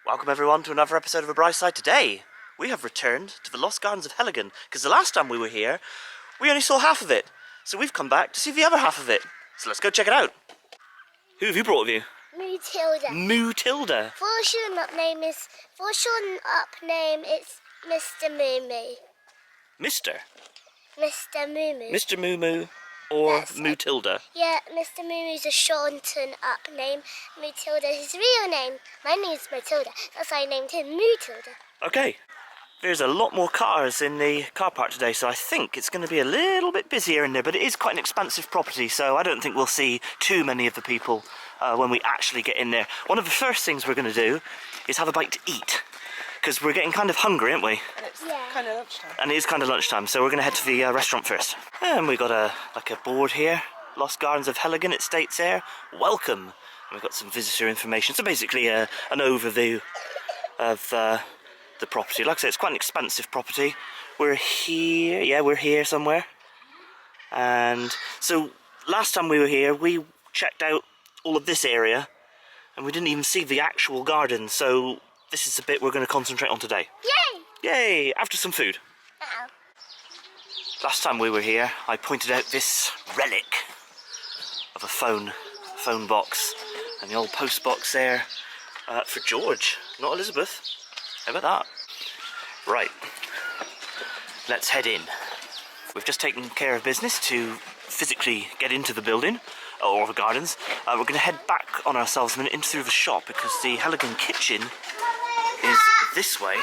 Welcome everyone to another episode of A Bright Side. Today we have returned to the Lost Gardens of Heligan because the last time we were here we only saw half of it, so we've come back to see the other half of it. So let's go check it out. Who have you brought with you? Mootilda. Mootilda. Fortune up name is Mr. Moo Moo. Mr. Moo Moo. Mr. Moo Moo or Yes, Mootilda? Yeah, Mr. Moo Moo's a shortened up name. Mootilda is his real name. My name's Matilda. That's why I named him Mootilda. Okay. There's a lot more cars in the car park today, so I think it's going to be a little bit busier in there, but it is quite an expansive property, so I don't think we'll see too many of the people when we actually get in there. One of the first things we're going to do is have a bite to eat, because we're getting kind of hungry, aren't we? And it's kind of lunchtime. And it is kind of lunchtime, so we're going to head to the restaurant first. And we've got a board here, Lost Gardens of Heligan, it states there, welcome. And we've got some visitor information, so basically an overview of the property. Like I said, it's quite an expansive property. We're here somewhere. And so last time we were here, we checked out all of this area, and we didn't even see the actual garden, so this is the bit we're going to concentrate on today. Yay! Yay! After some food. Uh-oh. Last time we were here, I pointed out this relic of a phone box, and the old post box there for George, not Elizabeth. How about that? Right, let's head in. We've just taken care of business to physically get into the building, or the gardens. We're going to head back on ourselves a minute into the shop because the Heligan kitchen is this way.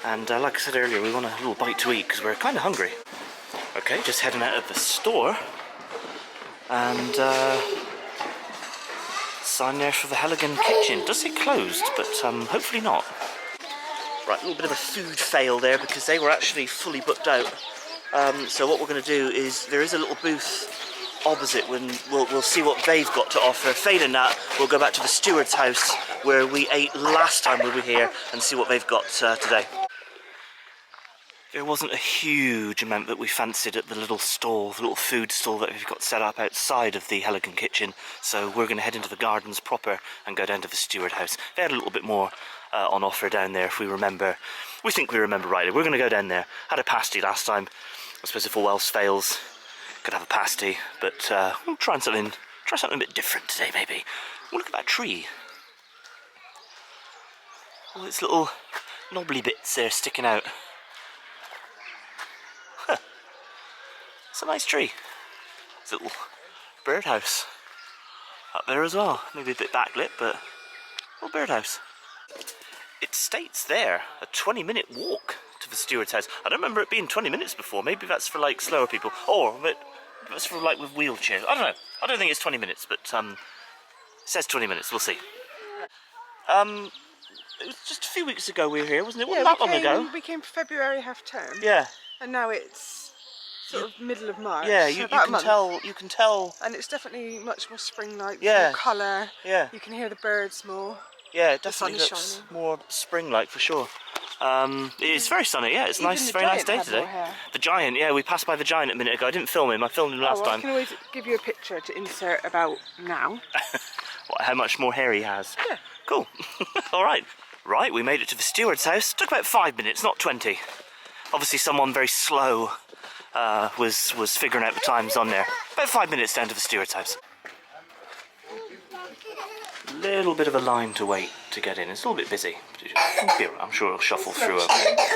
And like I said earlier, we want a little bite to eat because we're kind of hungry. Okay, just heading out of the store. And sign there for the Heligan kitchen. Does say closed, but hopefully not. Right, a little bit of a food fail there because they were actually fully booked out. So what we're going to do is, there is a little booth opposite when we'll see what they've got to offer. Failing that, we'll go back to the steward's house where we ate last time we were here and see what they've got today. There wasn't a huge amount that we fancied at the little stall, the little food stall that we've got set up outside of the Heligan kitchen, so we're going to head into the gardens proper and go down to the steward house. They had a little bit more on offer down there if we remember. We think we remember rightly. We're going to go down there. Had a pasty last time. I suppose if all else fails, could have a pasty, but we'll try something a bit different today maybe. Oh, look at that tree. All its little knobbly bits there sticking out. Huh. It's a nice tree. It's a little birdhouse up there as well. Maybe a bit backlit, but a little birdhouse. It states there a 20-minute walk to the steward's house. I don't remember it being 20 minutes before. Maybe that's for like slower people, or that's for like with wheelchairs. I don't know. I don't think it's 20 minutes, but it says 20 minutes. We'll see. It was just a few weeks ago we were here, wasn't it? Wasn't that long ago? We came February half term. Yeah. And now it's sort of middle of March. Yeah, so you can tell. And it's definitely much more spring-like. Yeah. More colour. Yeah. You can hear the birds more. Yeah, it The sun definitely is looks shining. more spring-like for sure. It's very sunny. Yeah, it's Even nice, the very nice giant day had today. more hair. The giant. Yeah, we passed by the giant a minute ago. I didn't film him. I filmed him last I time. can always give you a picture to insert about now. How much more hair he has. Yeah. Cool. All right. Right, we made it to the steward's house. Took about 5 minutes, not 20. Obviously someone very slow was figuring out the times on there. About 5 minutes down to the steward's house. Little bit of a line to wait to get in. It's a little bit busy. I'm sure it'll shuffle through.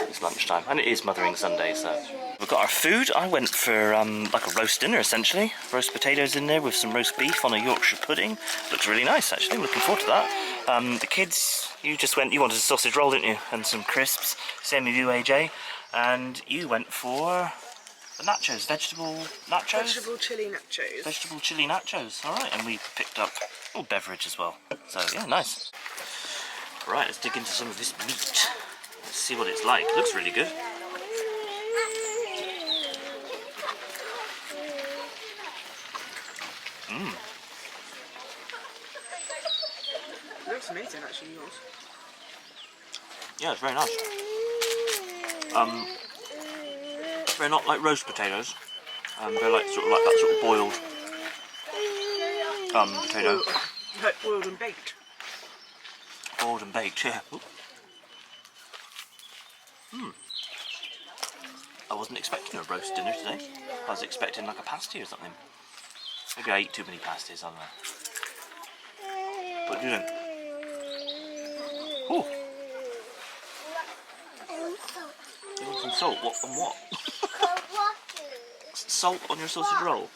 It's lunchtime, and it is Mothering Sunday, so we've got our food. I went for like a roast dinner essentially. Roast potatoes in there with some roast beef on a Yorkshire pudding. Looks really nice actually. I'm looking forward to that. The kids, you wanted a sausage roll, didn't you? And some crisps. Same with you, AJ. And you went for the nachos, vegetable nachos? Vegetable chili nachos. Vegetable chili nachos, alright, and we picked up a little beverage as well. So, yeah, nice. Right, let's dig into some of this meat. Let's see what it's like. It looks really good. It looks amazing actually, yours. Yeah, it's very nice. They're not like roast potatoes. They're like sort of like that sort of boiled potato. Like boiled and baked. Boiled and baked, yeah. I wasn't expecting a roast dinner today. I was expecting like a pasty or something. Maybe I eat too many pasties, I don't know. But you don't. Ooh. You want some salt? What on what? Salt on your sausage roll?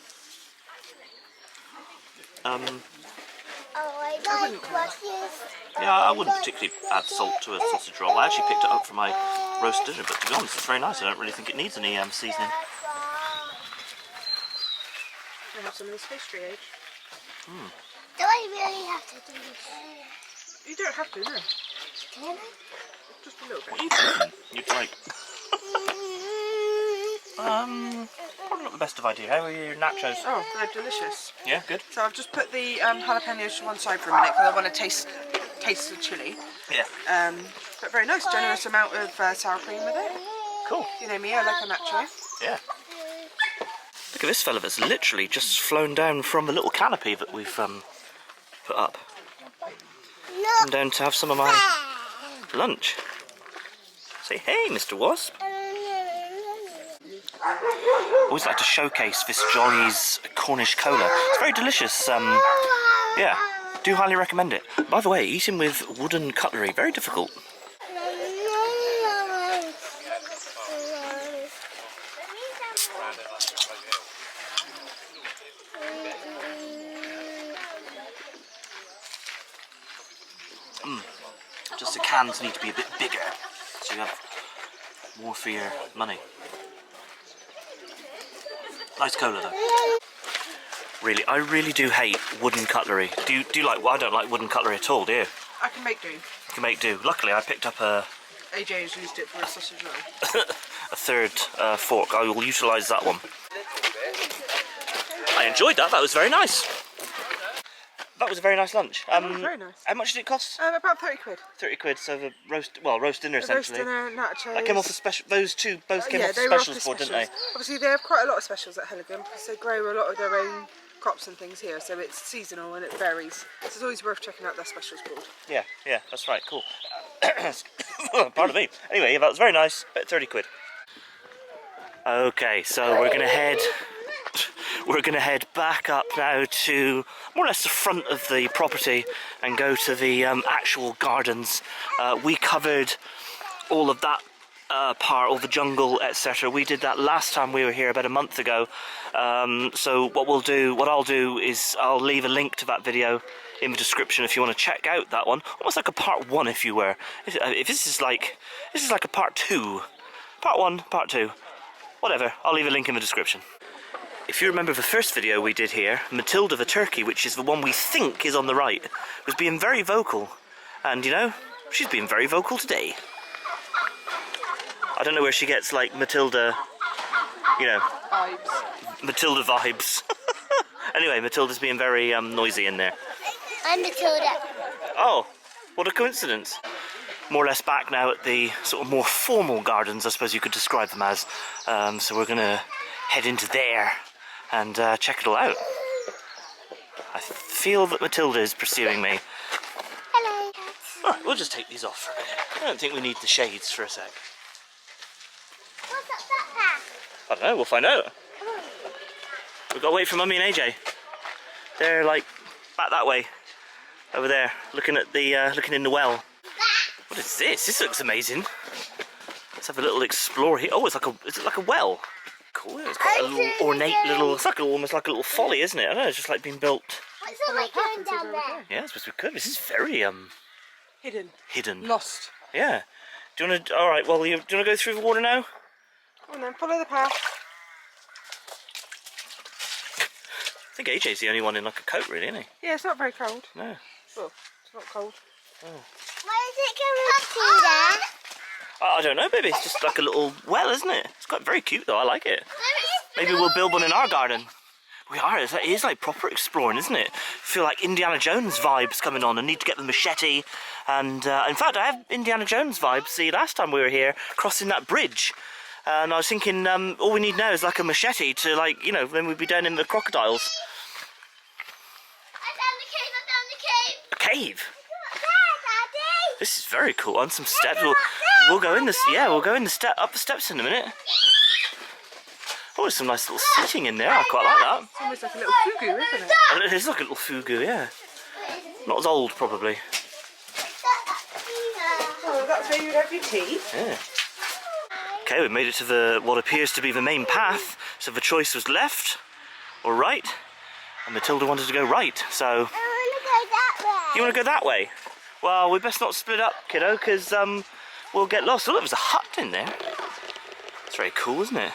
Yeah, I wouldn't particularly add salt to a sausage roll. I actually picked it up for my roast dinner, but to be honest, it's very nice. I don't really think it needs any seasoning. I have some of this pastry, Age. Do I really have to do this? You don't have to, no. Can I? Just a little bit. What are you doing? You'd like... probably not the best of idea. How are your nachos? Oh, they're delicious. Yeah, good. So I've just put the jalapenos to one side for a minute because I want to taste the chilli. Yeah. But very nice, generous amount of sour cream with it. Cool. You know me, I like a nacho. Yeah. Look at this fella that's literally just flown down from the little canopy that we've put up. Come down to have some of my lunch. Say hey, Mr. Wasp. Always like to showcase this Jolly's Cornish cola. It's very delicious. Yeah, do highly recommend it. By the way, eating with wooden cutlery, very difficult. Just the cans need to be a bit bigger, so you have more for your money. Nice cola though. Really, I really do hate wooden cutlery. Do you like? Well, I don't like wooden cutlery at all, do you? I can make do. You can make do. Luckily, I picked up a AJ has used it for a sausage roll. a third fork. I will utilise that one. I enjoyed that. That was very nice. That was a very nice lunch. That was very nice. How much did it cost? About 30 quid. 30 quid. So the roast dinner essentially. Roast dinner, nachos. That came off the special. Those two both came off the they were specials board, didn't they? Obviously, they have quite a lot of specials at Heligan because they grow a lot of their own crops and things here, so it's seasonal and it varies. So it's always worth checking out their specials board. Yeah, that's right. Cool. Pardon me. Anyway, that was very nice. About 30 quid. Okay, so we're gonna head back up now to more or less the front of the property and go to the actual gardens. We covered all of that part, all the jungle, etc. We did that last time we were here about a month ago. So what I'll do is I'll leave a link to that video in the description if you want to check out that one. Almost like a part one, if you were. If this is like a part two, part one, part two, whatever. I'll leave a link in the description. If you remember the first video we did here, Matilda the turkey, which is the one we think is on the right, was being very vocal. And you know, she's being very vocal today. I don't know where she gets like Matilda, you know, Vibes. Matilda vibes. Anyway, Matilda's being very noisy in there. I'm Matilda. Oh, what a coincidence. More or less back now at the sort of more formal gardens, I suppose you could describe them as. So we're going to head into there and check it all out. I feel that Matilda is pursuing me. Hello. Alright, we'll just take these off for a minute. I don't think we need the shades for a sec. What's up that I don't know, we'll find out. We've got to wait for Mummy and AJ. They're like back that way, over there, looking at the looking in the well. What is this? This looks amazing. Let's have a little explore here. Oh, is it like a well? Cool. It's got a little ornate little. It's like almost like a little folly, isn't it? I don't know. It's just like being built. What's the light going down there? Yeah, it's supposed to be good. This is very hidden. Lost. Yeah. Do you want to? All right. Well, do you want to go through the water now? Come on then, follow the path. I think AJ's the only one in like a coat, really, isn't he? Yeah, it's not very cold. No. Well, it's not cold. Why is it going up to there? I don't know, baby. It's just like a little well, isn't it? It's quite very cute, though. I like it. Maybe we'll build one in our garden. We are. It is like proper exploring, isn't it? I feel like Indiana Jones vibes coming on. I need to get the machete. And in fact, I have Indiana Jones vibes. See, last time we were here, crossing that bridge. And I was thinking, all we need now is like a machete to, like, you know, then we'd be down in the crocodiles. I found the cave, A cave? There, Daddy! This is very cool. On some steps. We'll go in this. Yeah, we'll go in the up the steps in a minute. Oh, there's some nice little seating in there. I quite like that. It's almost like a little fugu, isn't it? Oh, it is like a little fugu, yeah. Not as old, probably. Oh, that's where you'd have your tea. Yeah. Okay, we made it to what appears to be the main path. So the choice was left or right, and Matilda wanted to go right. So I want to go that way. you want to go that way? Well, we best not split up, kiddo, because we'll get lost. Oh, there was a hut in there. It's very cool, isn't it?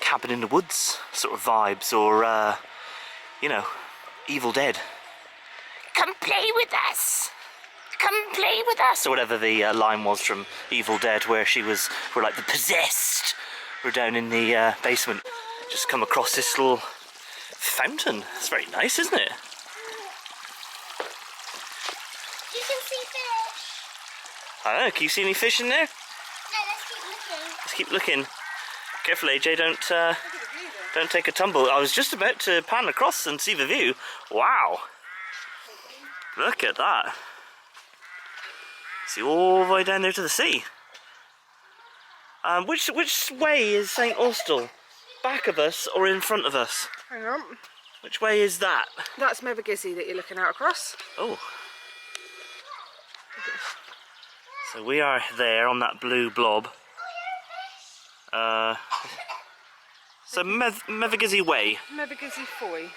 Cabin in the woods sort of vibes, or you know, Evil Dead. Come play with us. Come play with us, or whatever the line was from Evil Dead, where we're like the possessed. We're down in the basement. Just come across this little fountain. It's very nice, isn't it? You can see fish. I don't know. Can you see any fish in there? No, let's keep looking. Let's keep looking. Careful, AJ. Don't take a tumble. I was just about to pan across and see the view. Wow. Look at that. See all the way down there to the sea. Which way is St Austell? Back of us or in front of us? Hang on. Which way is that? That's Mevagissey that you're looking out across. Oh. So we are there on that blue blob. So Mevagissey Way. Mevagissey Foy.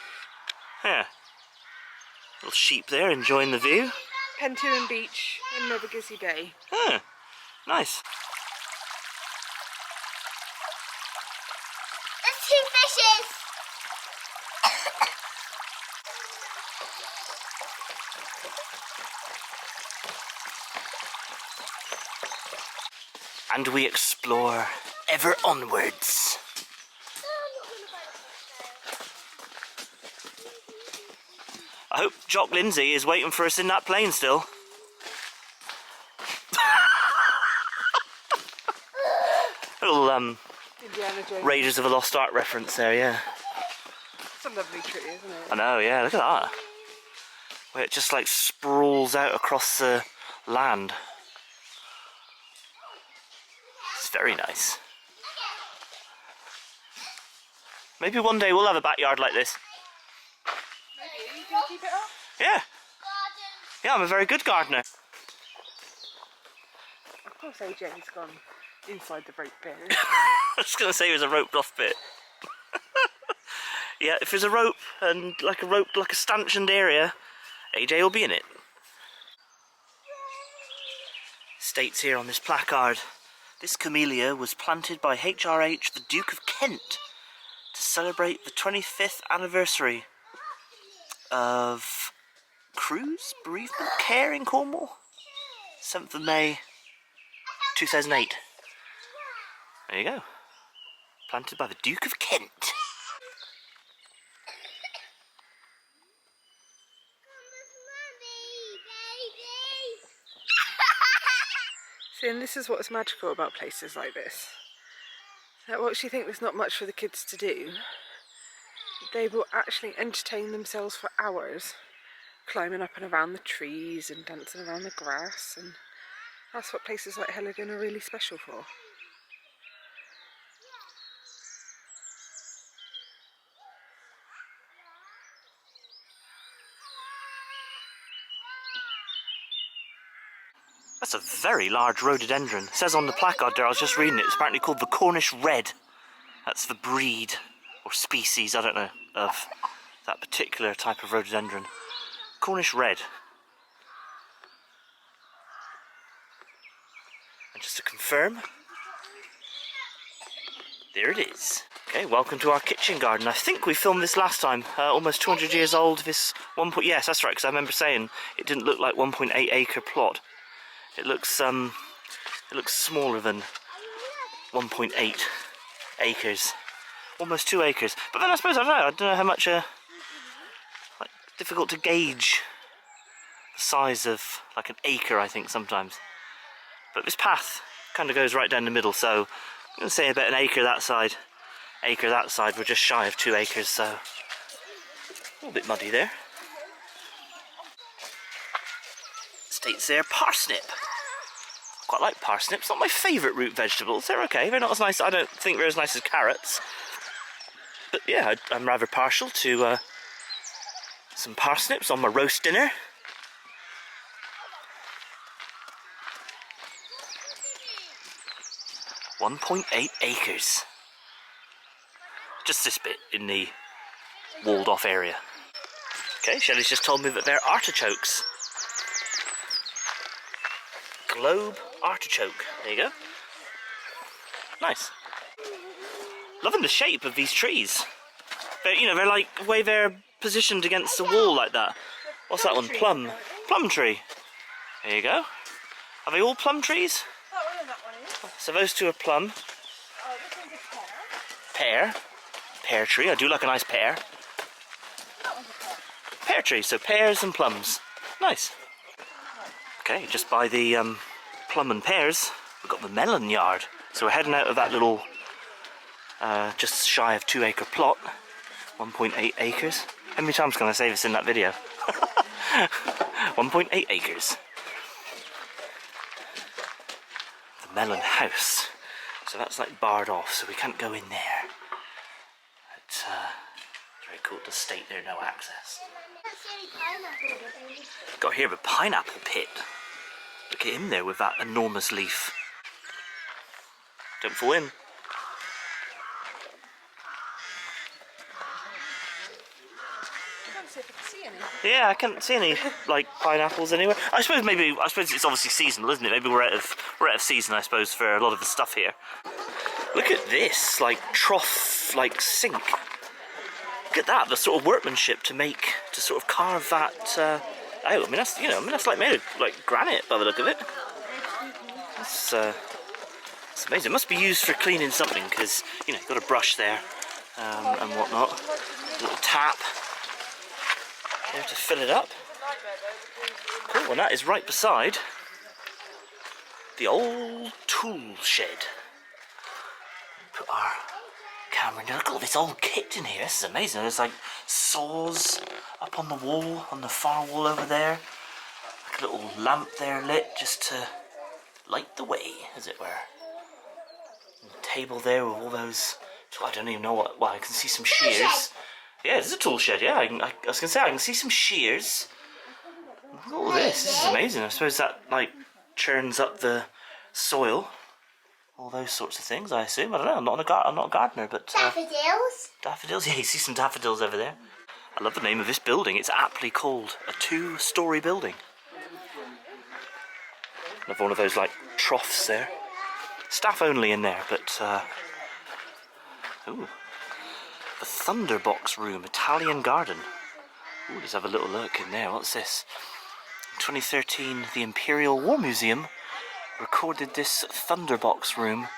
Yeah. Little sheep there enjoying the view. Pentuin Beach in Mevagissey Bay. Huh. Nice. There's 2 fishes. And we explore ever onwards. I hope Jock Lindsay is waiting for us in that plane still. Little Indiana Jones. Raiders of the Lost Ark reference there, yeah. It's a lovely tree, isn't it? I know, yeah, look at that. Where it just like sprawls out across the land. It's very nice. Maybe one day we'll have a backyard like this. Maybe you can keep it up. Yeah. Yeah, I'm a very good gardener. Of course AJ's gone inside the rope bit. I was going to say it was a roped off bit. Yeah, if there's a rope and like a stanchioned area, AJ will be in it. States here on this placard, this camellia was planted by HRH the Duke of Kent to celebrate the 25th anniversary of Cruise Bereavement Care in Cornwall. 7th of May 2008. There you go. Planted by the Duke of Kent. See, and this is what's magical about places like this. That what you think there's not much for the kids to do, they will actually entertain themselves for hours, climbing up and around the trees and dancing around the grass, and that's what places like Heligan are really special for. That's a very large rhododendron. It says on the placard there, I was just reading it, it's apparently called the Cornish Red. That's the breed or species, I don't know, of that particular type of rhododendron. Cornish Red. And just to confirm, there it is. Okay, welcome to our kitchen garden. I think we filmed this last time, almost 200 years old. This yes, that's right, because I remember saying it didn't look like 1.8 acre plot. It looks smaller than 1.8 acres, almost 2 acres. But then I suppose I don't know how much. Like, difficult to gauge the size of like an acre, I think sometimes. But this path kind of goes right down the middle, so I'm going to say about an acre that side. Acre that side. We're just shy of 2 acres, so a little bit muddy there. states there, parsnip. Quite like parsnips. Not my favourite root vegetables. They're okay. They're not as nice. I don't think they're as nice as carrots. But yeah, I'm rather partial to some parsnips on my roast dinner. .8 acres. Just this bit in the walled off area. Okay, Shelley's just told me that they're artichokes. Globe artichoke. There you go. Nice. Loving the shape of these trees. They're, you know, they're like the way they're positioned against the wall like that. What's that one? Plum. Plum tree. There you go. Are they all plum trees? That one and that one is. So those two are plum. Oh, this one's a Pear. pear. Pear tree. I do like a nice pear. That one's a pear. Pear tree. So pears and plums. Nice. Okay, just by the plum and pears, we've got the melon yard. So we're heading out of that little, just shy of 2 acre plot, 1.8 acres. How many times can I say this in that video? 1.8 acres. The melon house. So that's like barred off, so we can't go in there. It's very cool to state there, no access. Got here the pineapple pit. Look at him there with that enormous leaf. Don't fall in. Yeah, I can't see any like pineapples anywhere. I suppose it's obviously seasonal, isn't it? Maybe we're out of season, I suppose, for a lot of the stuff here. Look at this, like trough, like sink. Look at that, the sort of workmanship to sort of carve that out. I mean that's like made of like granite by the look of it. It's amazing. It must be used for cleaning something because you've got a brush there and whatnot. A little tap there to fill it up. Cool, and that is right beside the old tool shed. Put our camera in there. Look at all this old kit in here. This is amazing. There's like saws up on the wall, on the far wall over there. Like a little lamp there lit just to light the way, as it were. And the table there with all those. I don't even know what. Well, I can see some shears. Yeah, this is a tool shed. Yeah, I was gonna say I can see some shears. Look at all this. This is amazing. I suppose that like churns up the soil. All those sorts of things, I assume. I don't know. I'm not a gardener, but Daffodils. Daffodils. Yeah, you see some daffodils over there. I love the name of this building. It's aptly called a 2-story building. Another one of those like troughs there. Staff only in there, but ooh, the Thunderbox Room, Italian Garden. Ooh, let's have a little look in there. What's this? In 2013, the Imperial War Museum recorded this Thunderbox Room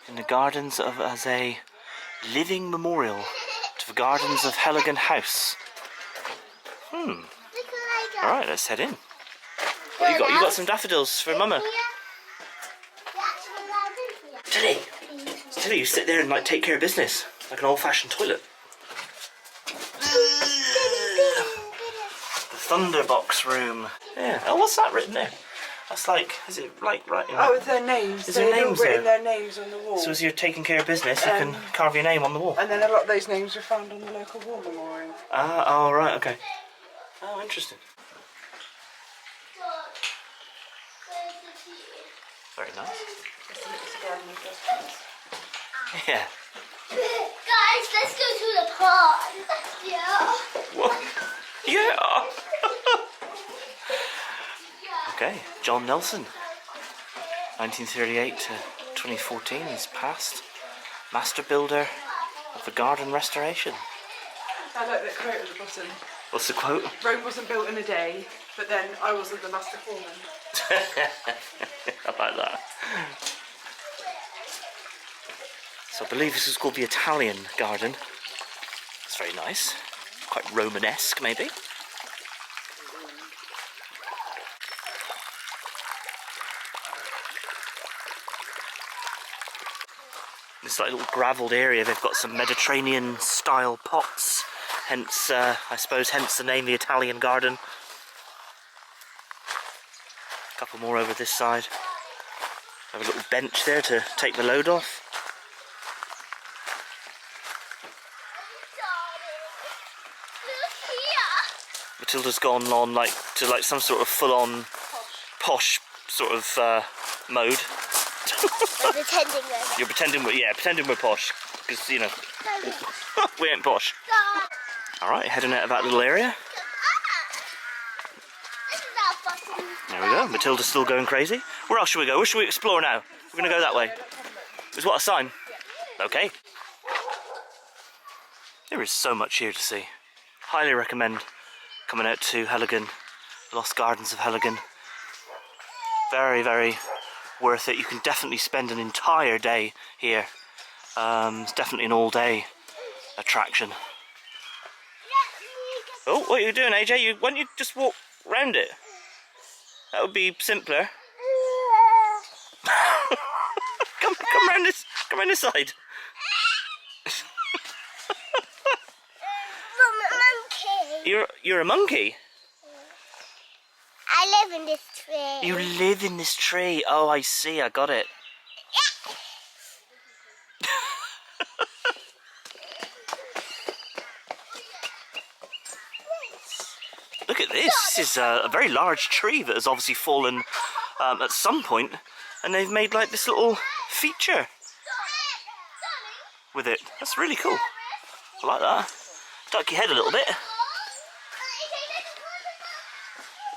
in the gardens as a living memorial to the Gardens of Heligan House. Alright, let's head in. What you got? You got some daffodils for Mama. Tilly! Tilly, you sit there and like take care of business. Like an old-fashioned toilet. The Thunderbox Room. Yeah. Oh, what's that written there? That's like, is it like right? Oh, it's their names. Is there names written there? their names on the wall. So as you're taking care of business, you can carve your name on the wall. And then a lot of those names were found on the local war memorial. Ah, oh right, okay. Oh, interesting. Very nice. Yeah. Guys, let's go to the pond. Yeah. What? Yeah. Okay, John Nelson, 1938 to 2014, he's passed. Master builder of the garden restoration. I like that quote at the bottom. What's the quote? Rome wasn't built in a day, but then I wasn't the master foreman. I like that. So I believe this is called the Italian garden. It's very nice. Quite Romanesque, maybe. This like little gravelled area, they've got some Mediterranean style pots, hence I suppose hence the name, the Italian garden. A couple more over this side. Have a little bench there to take the load off. Matilda's gone on to some sort of full-on posh sort of mode. I'm pretending we're You're pretending we're posh, because you know we ain't posh. All right, heading out of that little area. There we go. Matilda's still going crazy. Where else should we go? Where should we explore now? We're gonna go that way. Is what a sign. Okay. There is so much here to see. Highly recommend coming out to Heligan, Lost Gardens of Heligan. Very, very worth it. You can definitely spend an entire day here. It's definitely an all-day attraction. Oh, what are you doing, AJ? Why don't you just walk round it? That would be simpler. come round this side. You're a monkey. I live in this tree. You live in this tree. Oh, I see. I got it. Look at this. This is a very large tree that has obviously fallen at some point, and they've made like this little feature with it. That's really cool. I like that. Duck your head a little bit.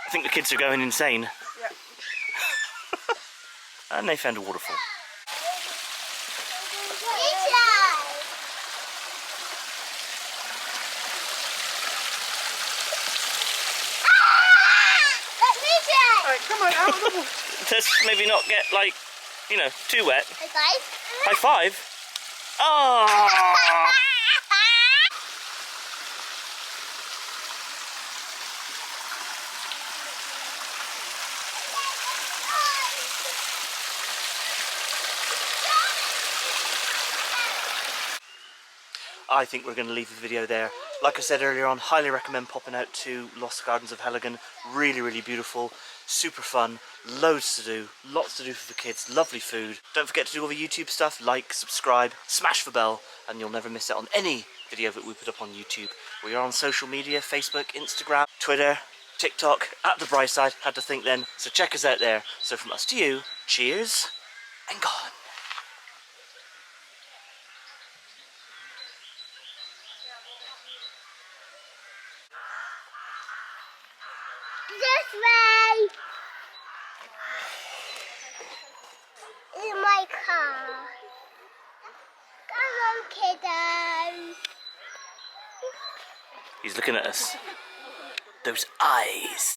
I think the kids are going insane. Yeah. And they found a waterfall. Alright, come on, out of the water. Let's maybe not get too wet. High five. High five. Oh! I think we're going to leave the video there. Like I said earlier on, highly recommend popping out to Lost Gardens of Heligan. Really, really beautiful, super fun, loads to do, lots to do for the kids, lovely food. Don't forget to do all the YouTube stuff, like, subscribe, smash the bell, and you'll never miss out on any video that we put up on YouTube. We are on social media, Facebook, Instagram, Twitter, TikTok, at the Brightside, had to think then, so check us out there. So from us to you, cheers, and gone. This way. In my car. Come on, kiddo. He's looking at us. Those eyes.